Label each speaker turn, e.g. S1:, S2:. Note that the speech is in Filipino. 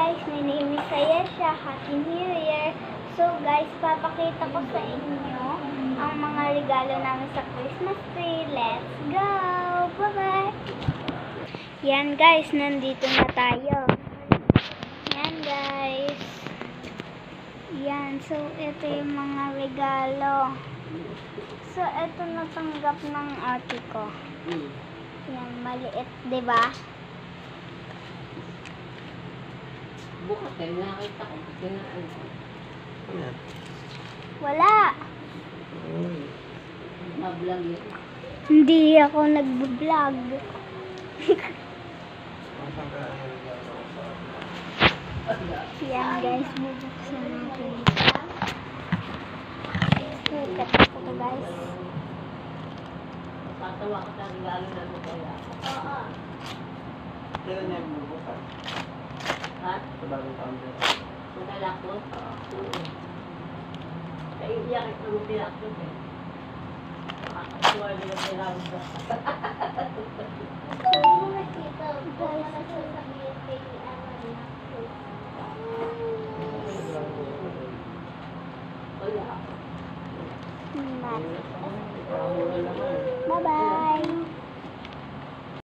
S1: guys, my name is Ayesha. Happy New Year! So guys, papakita ko sa inyo ang mga regalo namin sa Christmas tree. Let's go! Bye-bye! Yan guys, nandito na tayo. Yan guys. Yan, so ito yung mga regalo. So ito natanggap ng ate ko. Yan, maliit, diba?
S2: Bukas kayo nakita ko.
S1: Wala.
S2: Nag-vlog yun.
S1: Hindi ako nag-vlog. Yan guys, bubuksan natin. Sukat ako guys.
S2: Tatawa ka sa regalo na mo kaya.
S1: Oo.
S3: Kailan niya bubuksan?
S2: Ha?
S3: Sa bagong taon din.
S2: Madala ko? Oo. Sa iiyak ito mo tilak ko eh. Nakakasuwa nila tilak ko.
S1: Kung nakita ko, sasabihin kay
S2: Wala.
S1: Bye-bye!